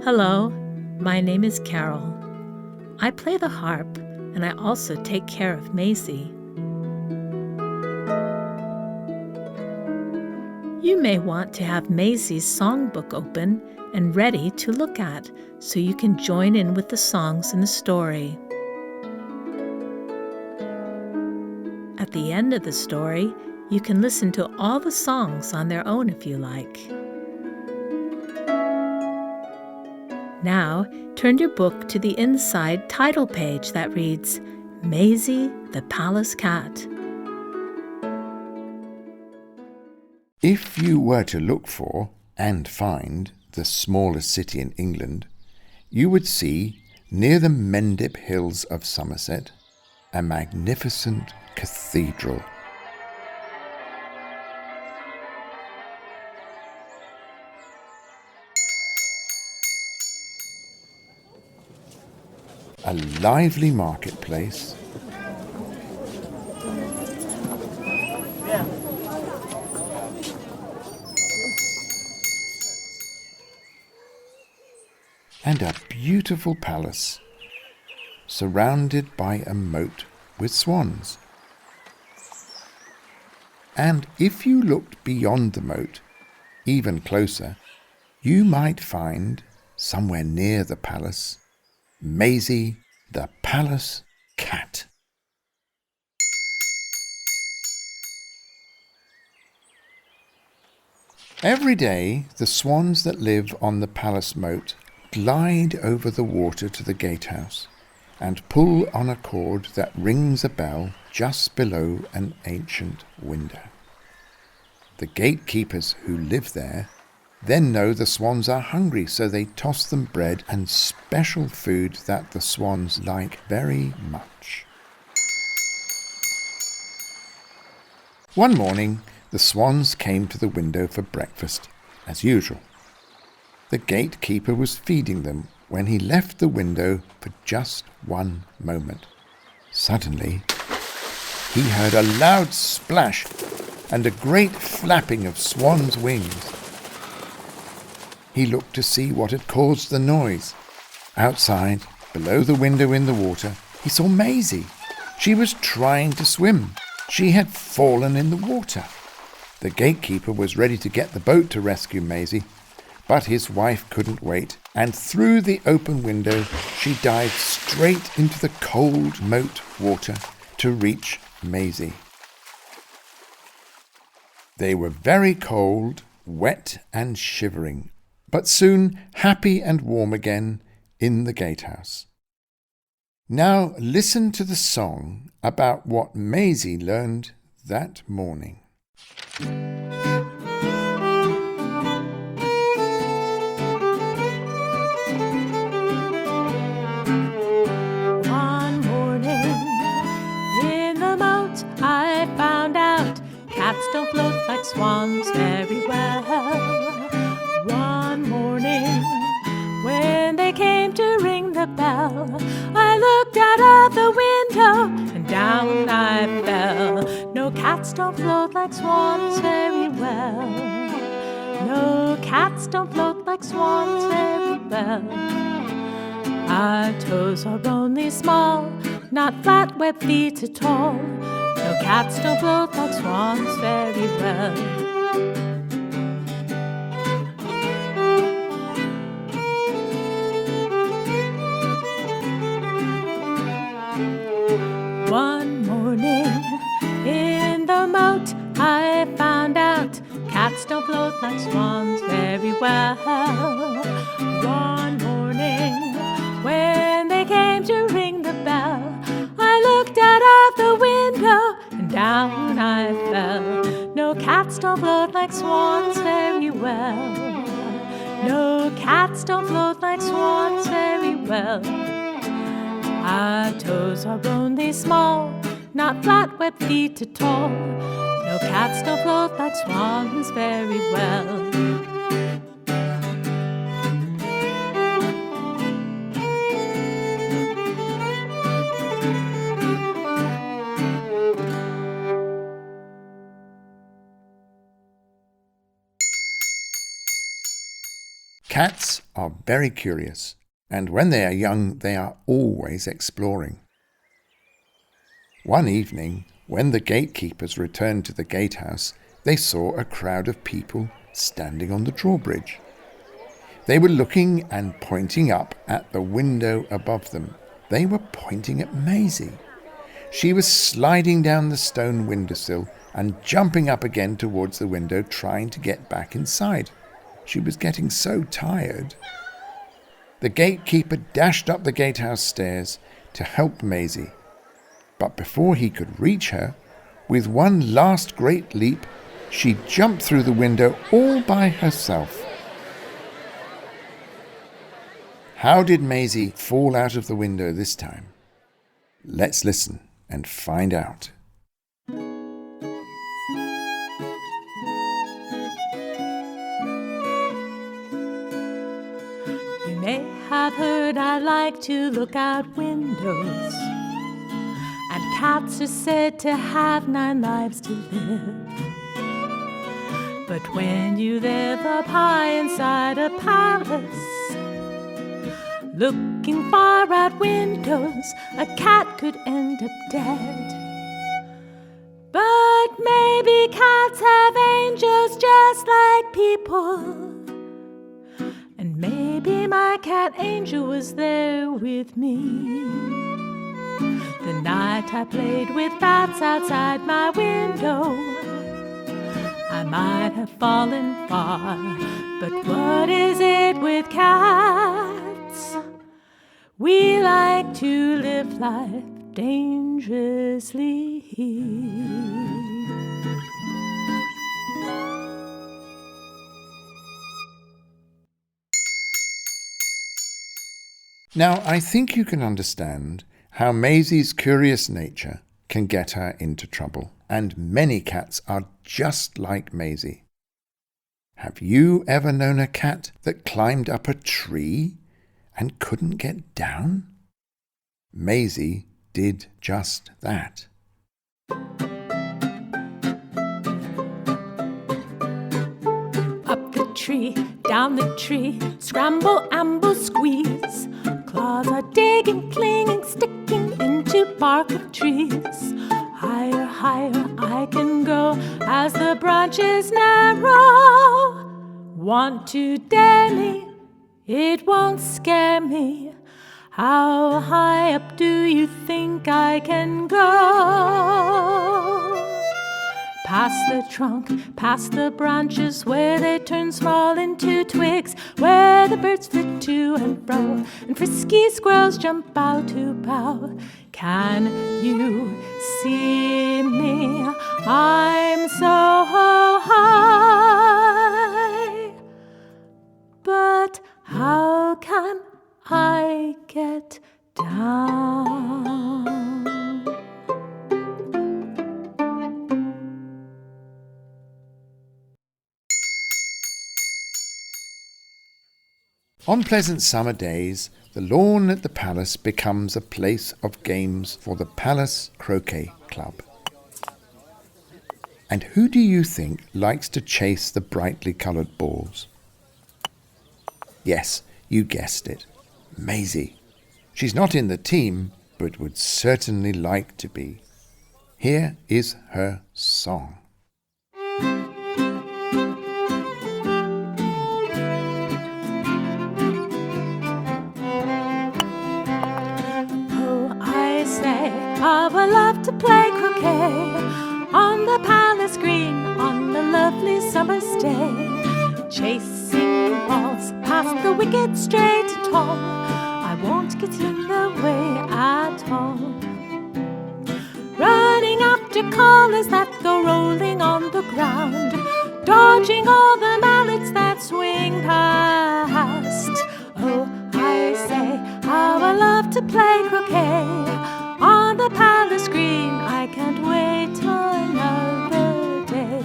Hello, my name is Carol. I play the harp and I also take care of Masie. You may want to have Masie's songbook open and ready to look at so you can join in with the songs in the story. At the end of the story, you can listen to all the songs on their own if you like. Now, turn your book to the inside title page that reads, Maisie the Palace Cat. If you were to look for and find the smallest city in England, you would see, near the Mendip Hills of Somerset, a magnificent cathedral. A lively marketplace, and a beautiful palace surrounded by a moat with swans. And if you looked beyond the moat, even closer, you might find, somewhere near the palace, Maisie the Palace Cat. Every day, the swans that live on the palace moat glide over the water to the gatehouse and pull on a cord that rings a bell just below an ancient window. The gatekeepers who live there then know the swans are hungry, so they toss them bread and special food that the swans like very much. One morning, the swans came to the window for breakfast, as usual. The gatekeeper was feeding them when he left the window for just one moment. Suddenly, he heard a loud splash and a great flapping of swans' wings. He looked to see what had caused the noise. Outside, below the window in the water, he saw Masie. She was trying to swim. She had fallen in the water. The gatekeeper was ready to get the boat to rescue Masie, but his wife couldn't wait, and through the open window she dived straight into the cold moat water to reach Masie. They were very cold, wet and shivering, but soon happy and warm again in the gatehouse. Now listen to the song about what Masie learned that morning. One morning in the moat I found out cats don't float like swans very well. One morning when they came to ring the bell, I looked out of the window and down I fell. No, cats don't float like swans very well. No, cats don't float like swans very well. Our toes are only small, not flat, webbed feet at all. No, cats don't float like swans very well. One morning in the moat I found out cats don't float like swans very well. One morning when they came to ring the bell, I looked out of the window and down I fell. No, cats don't float like swans very well. No, cats don't float like swans very well. Our toes are only small, not flat, webbed feet at all. No, cats don't float like swans very well. Cats are very curious, and when they are young, they are always exploring. One evening, when the gatekeepers returned to the gatehouse, they saw a crowd of people standing on the drawbridge. They were looking and pointing up at the window above them. They were pointing at Maisie. She was sliding down the stone windowsill and jumping up again towards the window, trying to get back inside. She was getting so tired. The gatekeeper dashed up the gatehouse stairs to help Maisie. But before he could reach her, with one last great leap, she jumped through the window all by herself. How did Maisie fall out of the window this time? Let's listen and find out. You may have heard I like to look out windows, and cats are said to have 9 lives to live. But when you live up high inside a palace, looking far out windows, a cat could end up dead. But maybe cats have angels just like people, and maybe my cat Angel was there with me the night I played with bats outside my window. I might have fallen far, but what is it with cats? We like to live life dangerously. Now, I think you can understand how Maisie's curious nature can get her into trouble, and many cats are just like Maisie. Have you ever known a cat that climbed up a tree and couldn't get down? Masie did just that. Up the tree, down the tree, scramble, amble, squeeze. Claws are digging, clinging, sticking into bark of trees. Higher, higher I can go as the branches narrow. Want to dare me? It won't scare me. How high up do you think I can go? Past the trunk, past the branches, where they turn small into twigs, where the birds flit to and fro, and frisky squirrels jump bough to bough. Can you see me? I'm so high. But how can I get down? On pleasant summer days, the lawn at the palace becomes a place of games for the Palace Croquet Club. And who do you think likes to chase the brightly coloured balls? Yes, you guessed it, Masie. She's not in the team, but would certainly like to be. Here is her song. I would love to play croquet on the palace green on a lovely summer's day, chasing balls past the wicket straight and tall. I won't get in the way at all. Running after callers that go rolling on the ground, dodging all the mallets that swing past. Oh, I say, how I love to play croquet on the palace green. I can't wait another day.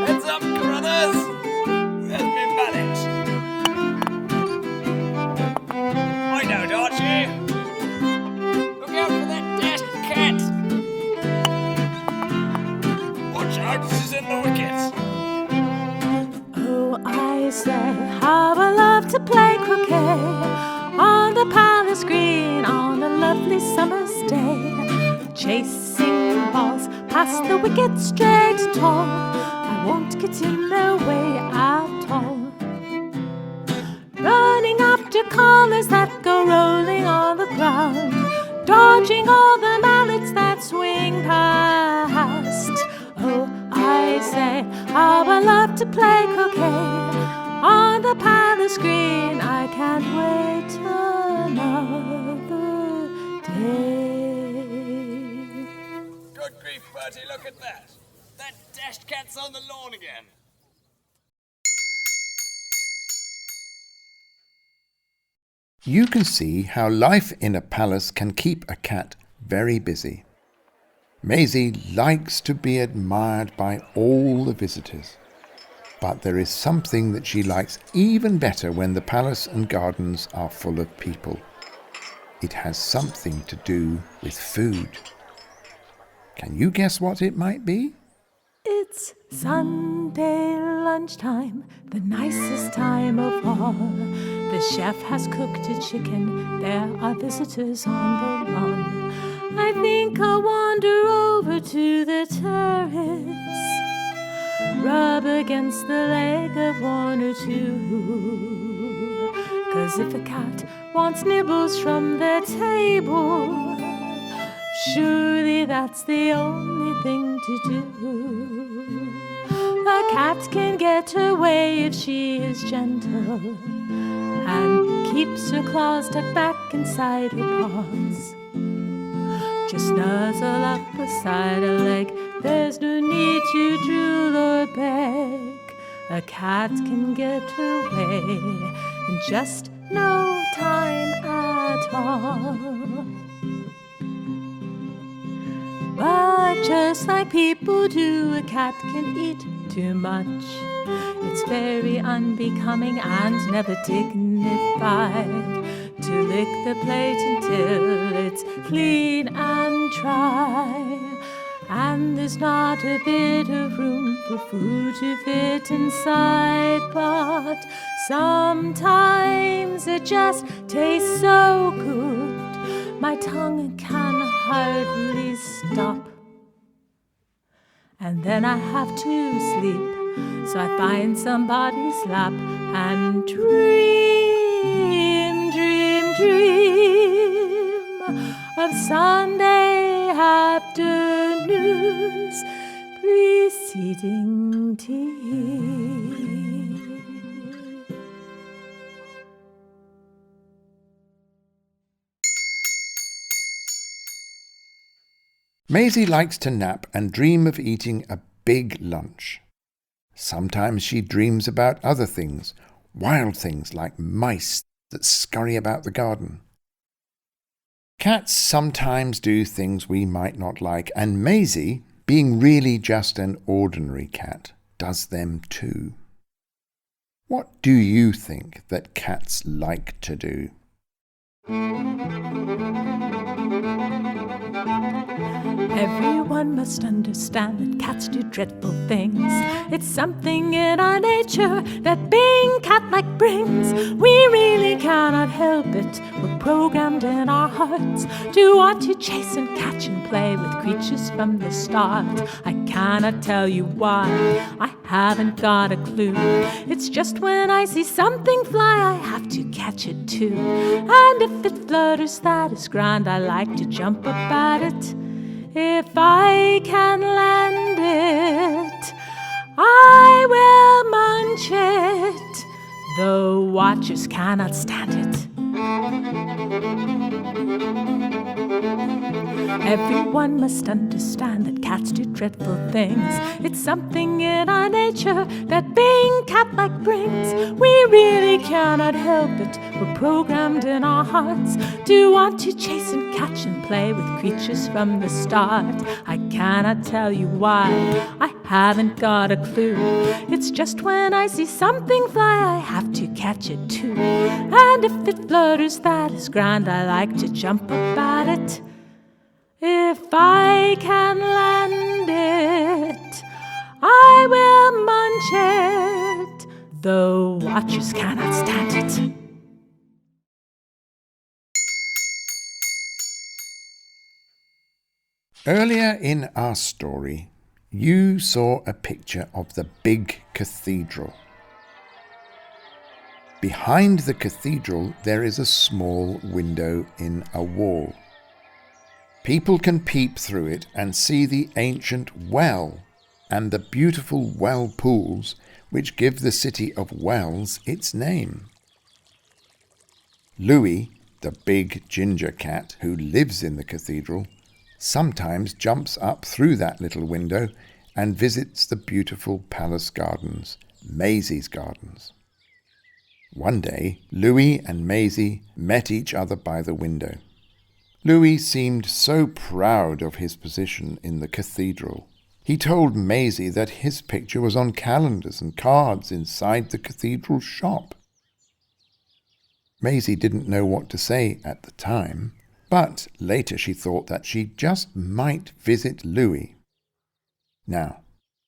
Heads up, brothers! Where's my mallet? I know, don't you? Look out for that dashed cat! Watch out, this is in the wicket! Oh, I say, how I love to play croquet on the palace green on a lovely summer's day. Chasing balls past the wicket straight and tall, I won't get in their way at all. Running after collars that go rolling on the ground, dodging all the mallets that swing past. Oh, I say, how I love to play croquet on the palace green. I can't wait another day. Good grief, Bertie, look at that. That dashed cat's on the lawn again. You can see how life in a palace can keep a cat very busy. Maisie likes to be admired by all the visitors, but there is something that she likes even better when the palace and gardens are full of people. It has something to do with food. Can you guess what it might be? It's Sunday lunchtime, the nicest time of all. The chef has cooked a chicken, there are visitors on the lawn. I think I'll wander over to the terrace, rub against the leg of one or two. 'Cause if a cat wants nibbles from the table, surely that's the only thing to do. A cat can get her way if she is gentle and keeps her claws tucked back inside her paws. Just nuzzle up beside her leg, there's no need to drool or beg. A cat can get her way in just no time at all. But just like people do, a cat can eat too much. It's very unbecoming and never dignified to lick the plate until it's clean and dry. And there's not a bit of room for food to fit inside. But sometimes it just tastes so good, my tongue can hardly stop. And then I have to sleep, so I find somebody's lap and dream, dream, dream of Sunday afternoons preceding tea. Maisie likes to nap and dream of eating a big lunch. Sometimes she dreams about other things, wild things like mice that scurry about the garden. Cats sometimes do things we might not like, and Masie, being really just an ordinary cat, does them too. What do you think that cats like to do? Everyone must understand that cats do dreadful things. It's something in our nature that being cat-like brings. We really cannot help it. We're programmed in our hearts to want to chase and catch and play with creatures from the start. I cannot tell you why, I haven't got a clue. It's just when I see something fly, I have to catch it too. And if it flutters, that is grand, I like to jump up at it. If I can land it, I will munch it, though watchers cannot stand it. Everyone must understand that cats do dreadful things. It's something in our nature that being cat-like brings. We really cannot help it. We're programmed in our hearts to want to chase and catch and play with creatures from the start. I cannot tell you why, I haven't got a clue. It's just when I see something fly, I have to catch it too. And if it flutters, that is grand, I like to jump up at it. If I can land it, I will munch it, The watchers cannot stand it. Earlier in our story, you saw a picture of the big cathedral. Behind the cathedral, there is a small window in a wall. People can peep through it and see the ancient well and the beautiful well pools which give the city of Wells its name. Louis, the big ginger cat who lives in the cathedral, sometimes jumps up through that little window and visits the beautiful palace gardens, Maisie's gardens. One day, Louis and Masie met each other by the window. Louis seemed so proud of his position in the cathedral. He told Masie that his picture was on calendars and cards inside the cathedral shop. Masie didn't know what to say at the time, but later she thought that she just might visit Louis. Now,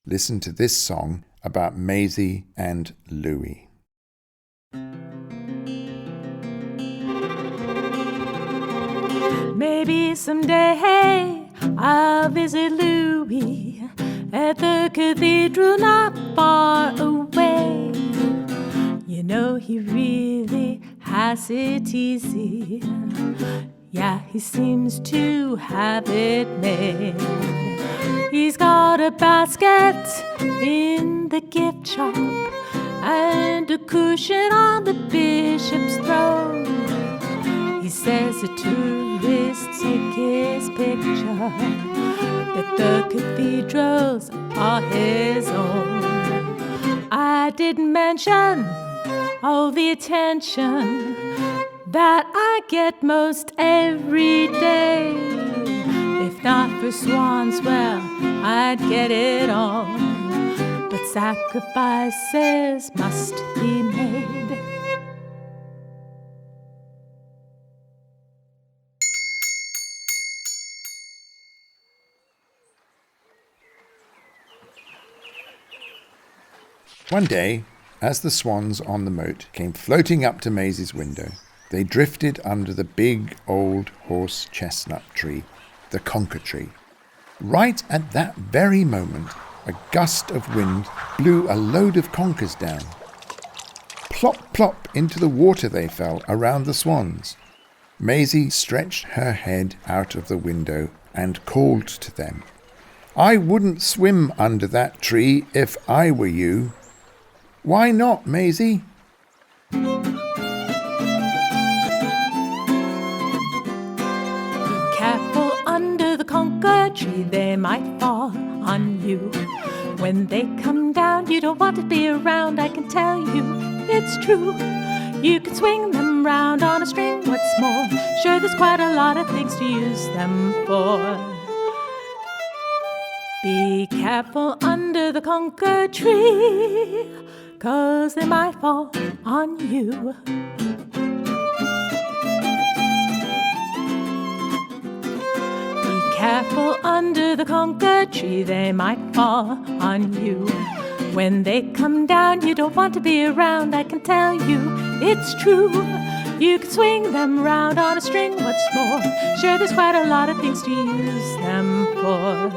listen to this song about Masie and Louis. Maybe someday I'll visit Louis at the cathedral not far away. You know he really has it easy. Yeah, he seems to have it made. He's got a basket in the gift shop and a cushion on the bishop's throne. He says the tourists take his picture, that the cathedrals are his own. I didn't mention all the attention that I get most every day. If not for swans, well, I'd get it all. But sacrifices must be made. One day, as the swans on the moat came floating up to Maisie's window, they drifted under the big old horse chestnut tree, the conker tree. Right at that very moment, a gust of wind blew a load of conkers down. Plop, plop into the water they fell around the swans. Masie stretched her head out of the window and called to them. "I wouldn't swim under that tree if I were you." "Why not, Masie?" Be careful under the conker tree, they might fall on you. When they come down, you don't want to be around, I can tell you, it's true. You can swing them round on a string, what's more, sure there's quite a lot of things to use them for. Be careful under the conker tree, 'cause they might fall on you. Be careful under the conker tree, they might fall on you. When they come down, you don't want to be around, I can tell you, it's true. You can swing them round on a string, what's more, sure there's quite a lot of things to use them for.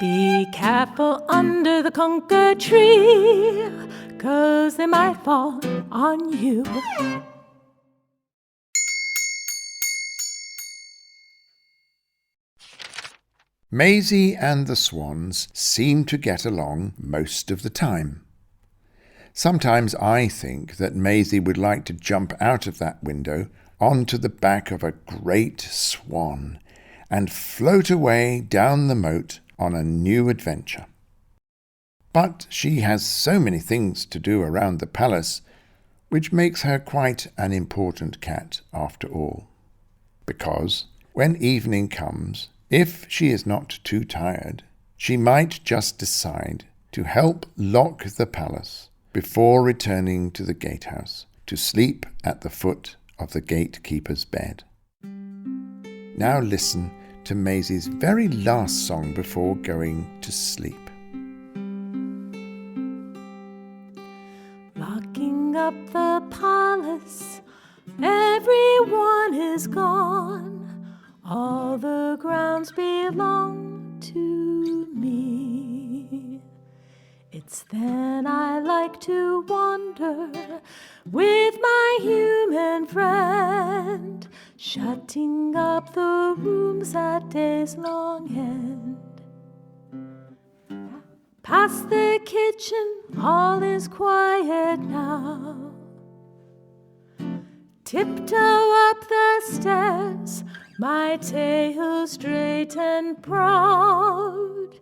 Be careful under the conker tree, 'cause they might fall on you. Masie and the swans seem to get along most of the time. Sometimes I think that Masie would like to jump out of that window onto the back of a great swan and float away down the moat on a new adventure. But she has so many things to do around the palace, which makes her quite an important cat after all. Because when evening comes, if she is not too tired, she might just decide to help lock the palace before returning to the gatehouse to sleep at the foot of the gatekeeper's bed. Now listen to Maisie's very last song before going to sleep. Shutting up the palace, everyone is gone. All the grounds belong to me. It's then I like to wander with my human friend, shutting up the rooms at day's long end. Past the kitchen, all is quiet now. Tiptoe up the stairs, my tail straight and proud.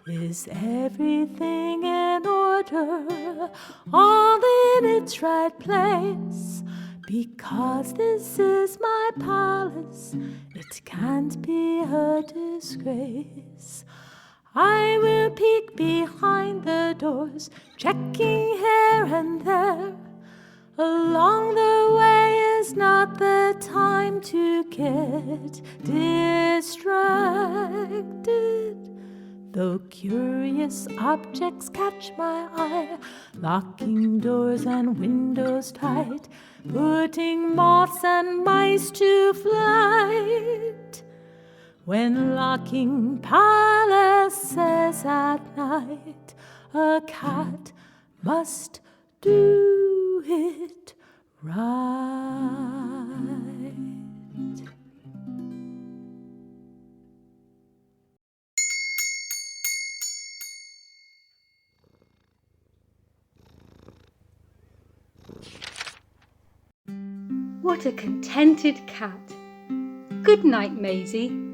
Is everything in order, all in its right place? Because this is my palace, it can't be a disgrace. I will peek behind the doors, checking here and there. Along the way is not the time to get distracted. Though curious objects catch my eye, locking doors and windows tight, putting moths and mice to flight. When locking palaces at night, a cat must do it right. What a contented cat. Good night, Maisie.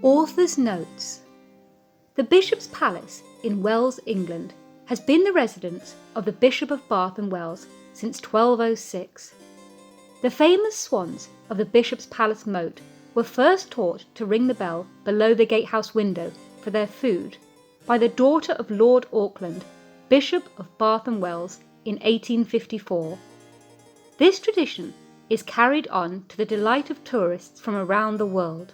Author's Notes. The Bishop's Palace in Wells, England, has been the residence of the Bishop of Bath and Wells since 1206. The famous swans of the Bishop's Palace moat were first taught to ring the bell below the gatehouse window for their food by the daughter of Lord Auckland, Bishop of Bath and Wells, in 1854. This tradition is carried on to the delight of tourists from around the world.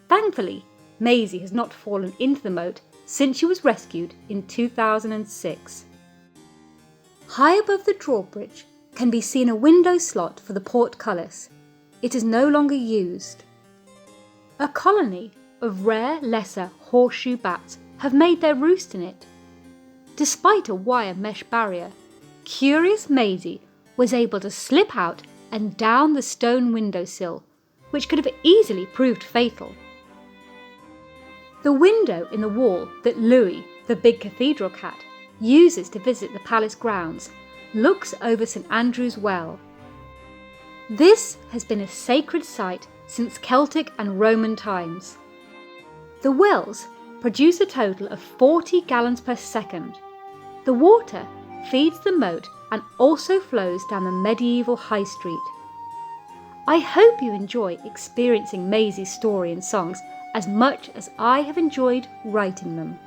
Thankfully, Masie has not fallen into the moat since she was rescued in 2006. High above the drawbridge can be seen a window slot for the portcullis. It is no longer used. A colony of rare lesser horseshoe bats have made their roost in it. Despite a wire mesh barrier, curious Masie was able to slip out and down the stone windowsill, which could have easily proved fatal. The window in the wall that Louis, the big cathedral cat, uses to visit the palace grounds looks over St Andrew's Well. This has been a sacred site since Celtic and Roman times. The wells produce a total of 40 gallons per second. The water feeds the moat and also flows down the medieval high street. I hope you enjoy experiencing Maisie's story and songs as much as I have enjoyed writing them.